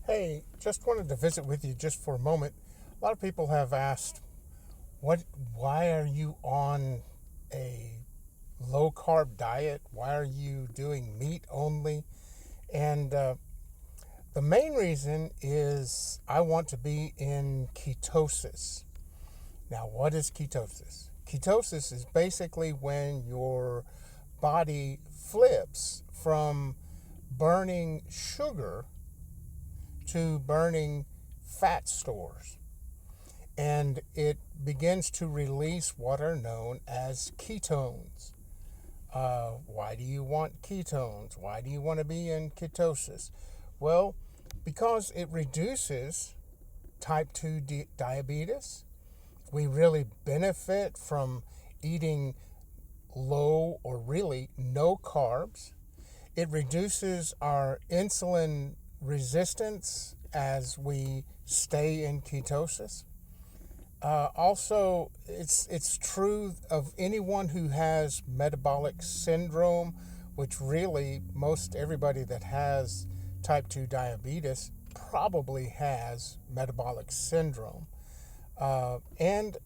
Hey, just wanted to visit with you just for a moment. A lot of people have asked, why are you on a low carb diet? Why are you doing meat only? And the main reason is I want to be in ketosis. Now, what is ketosis? Ketosis is basically when your body flips from burning sugar to burning fat stores, and it begins to release what are known as ketones. Why do you want ketones? Why do you want to be in ketosis? Well, because it reduces type 2 diabetes. We really benefit from eating low or really no carbs. It reduces our insulin resistance as we stay in ketosis. Also, it's true of anyone who has metabolic syndrome, which really most everybody that has type 2 diabetes probably has metabolic syndrome. And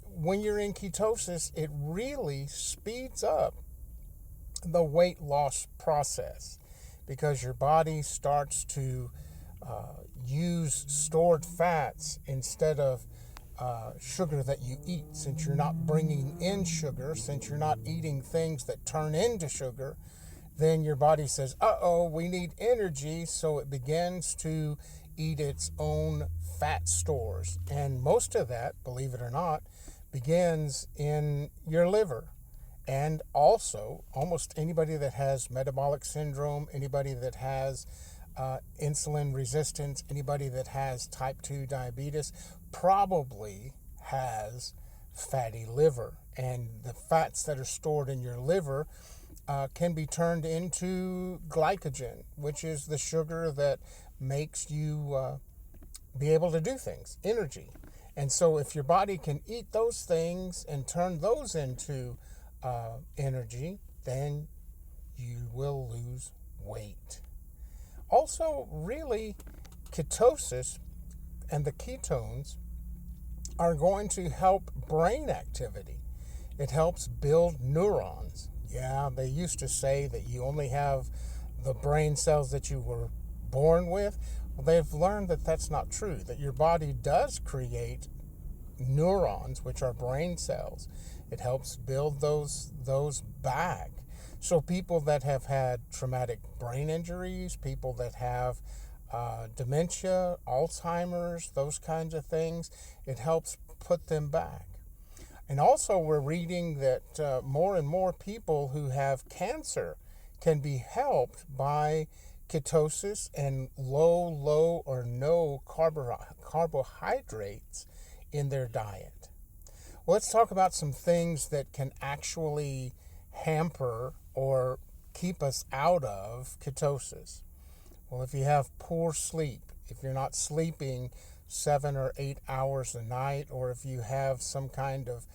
when you're in ketosis, it really speeds up the weight loss process because your body starts to use stored fats instead of sugar that you eat. Since you're not bringing in sugar, since you're not eating things that turn into sugar, then your body says, uh-oh, we need energy, so it begins to eat its own fat stores. And most of that, believe it or not, begins in your liver. And also, almost anybody that has metabolic syndrome, anybody that has insulin resistance, anybody that has type 2 diabetes probably has fatty liver. And the fats that are stored in your liver can be turned into glycogen, which is the sugar that makes you be able to do things, energy. And so if your body can eat those things and turn those into energy, then you will lose weight. Also, really, ketosis and the ketones are going to help brain activity. It helps build neurons. Yeah, they used to say that you only have the brain cells that you were born with. Well, they've learned that that's not true, that your body does create neurons, which are brain cells. It helps build those back. So people that have had traumatic brain injuries, people that have dementia, Alzheimer's, those kinds of things, it helps put them back. And also we're reading that more and more people who have cancer can be helped by ketosis and low or no carbohydrates in their diet. Well, let's talk about some things that can actually hamper or keep us out of ketosis. Well, if you have poor sleep, if you're not sleeping 7 or 8 hours a night, or if you have some kind of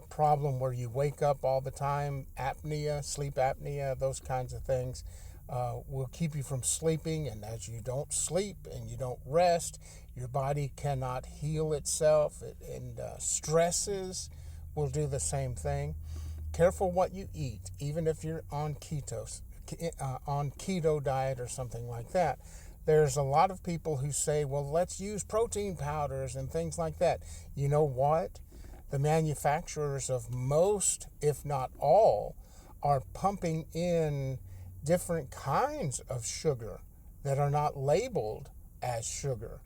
problem where you wake up all the time, apnea, sleep apnea, those kinds of things, will keep you from sleeping. And as you don't sleep and you don't rest, your body cannot heal itself, and stresses will do the same thing. Careful what you eat, even if you're on keto diet or something like that. There's a lot of people who say, well, let's use protein powders and things like that. You know what? The manufacturers of most, if not all, are pumping in different kinds of sugar that are not labeled as sugar.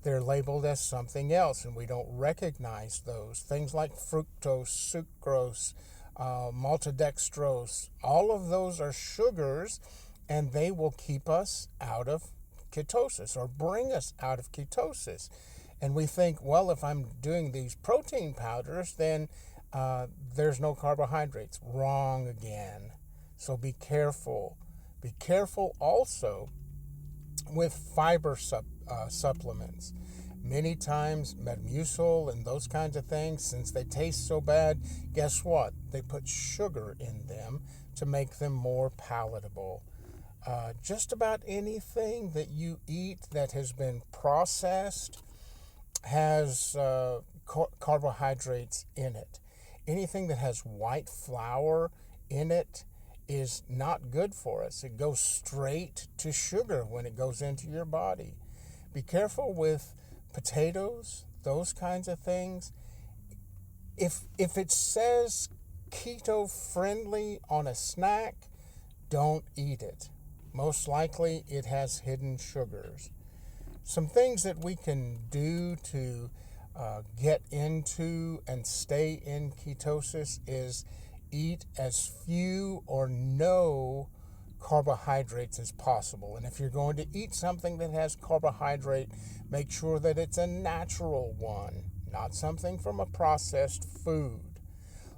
They're labeled as something else, and we don't recognize those. Things like fructose, sucrose, maltodextrose, all of those are sugars, and they will keep us out of ketosis or bring us out of ketosis. And we think, well, if I'm doing these protein powders, then there's no carbohydrates. Wrong again. So be careful. Be careful also with fiber supplements. Many times Metamucil and those kinds of things, since they taste so bad, guess what? They put sugar in them to make them more palatable. Just about anything that you eat that has been processed has carbohydrates in it. Anything that has white flour in it is not good for us. It goes straight to sugar when it goes into your body. Be careful with potatoes, those kinds of things. If it says keto friendly on a snack, don't eat it. Most likely it has hidden sugars. Some things that we can do to get into and stay in ketosis is eat as few or no carbohydrates as possible. And if you're going to eat something that has carbohydrate, make sure that it's a natural one, not something from a processed food.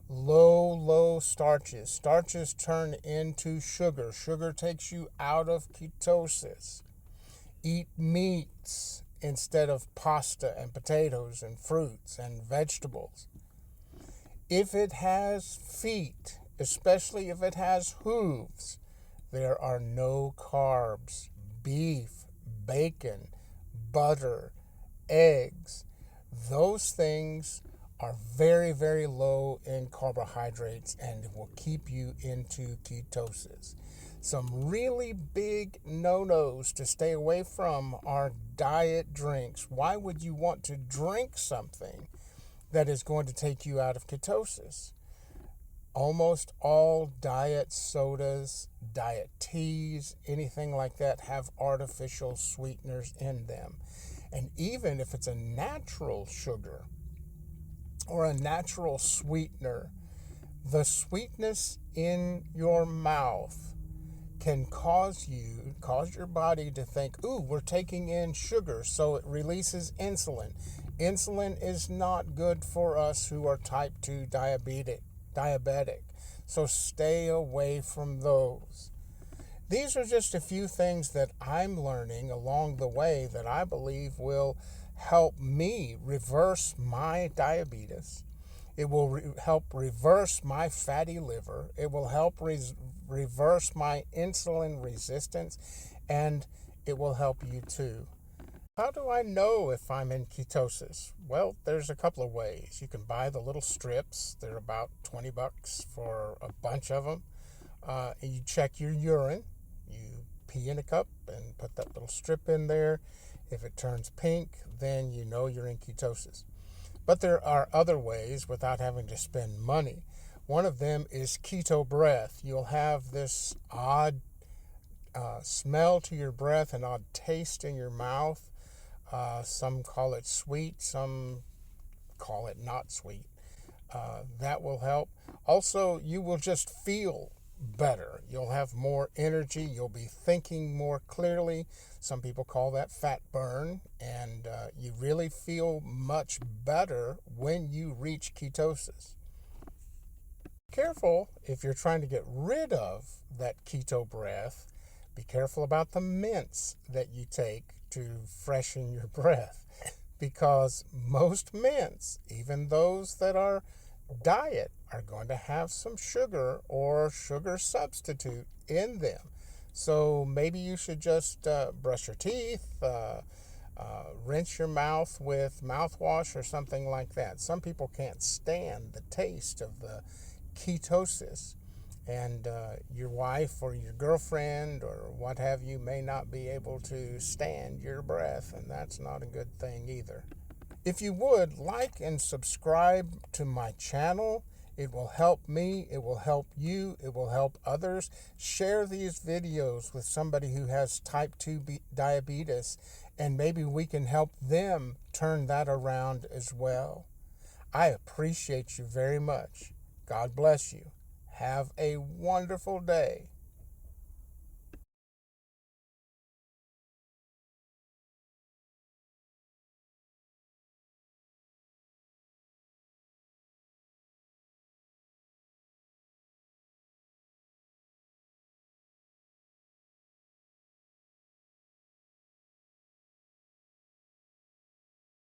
Low starches. Starches turn into sugar. Sugar takes you out of ketosis. Eat meats instead of pasta and potatoes and fruits and vegetables. If it has feet, especially if it has hooves, there are no carbs. Beef, bacon, butter, eggs, those things are very, very low in carbohydrates and will keep you into ketosis. Some really big no-nos to stay away from are diet drinks. Why would you want to drink something that is going to take you out of ketosis? Almost all diet sodas, diet teas, anything like that have artificial sweeteners in them. And even if it's a natural sugar or a natural sweetener, the sweetness in your mouth can cause your body to think, ooh, we're taking in sugar, so it releases insulin. Insulin is not good for us who are type 2 diabetic. So stay away from those. These are just a few things that I'm learning along the way that I believe will help me reverse my diabetes. It will help reverse my fatty liver. It will help reverse my insulin resistance, and it will help you too. How do I know if I'm in ketosis? Well, there's a couple of ways. You can buy the little strips. They're about $20 for a bunch of them. You check your urine. You pee in a cup and put that little strip in there. If it turns pink, then you know you're in ketosis. But there are other ways without having to spend money. One of them is keto breath. You'll have this odd smell to your breath, an odd taste in your mouth. Some call it sweet, some call it not sweet. That will help. Also, you will just feel better. You'll have more energy. You'll be thinking more clearly. Some people call that fat burn. And you really feel much better when you reach ketosis. Careful if you're trying to get rid of that keto breath. Be careful about the mints that you take to freshen your breath, because most mints, even those that are diet, are going to have some sugar or sugar substitute in them. So maybe you should just brush your teeth, rinse your mouth with mouthwash or something like that. Some people can't stand the taste of the ketosis, and your wife or your girlfriend or what have you may not be able to stand your breath, and that's not a good thing either. If you would like and subscribe to my channel, it will help me, it will help you, it will help others. Share these videos with somebody who has type 2 diabetes, and maybe we can help them turn that around as well. I appreciate you very much. God bless you. Have a wonderful day.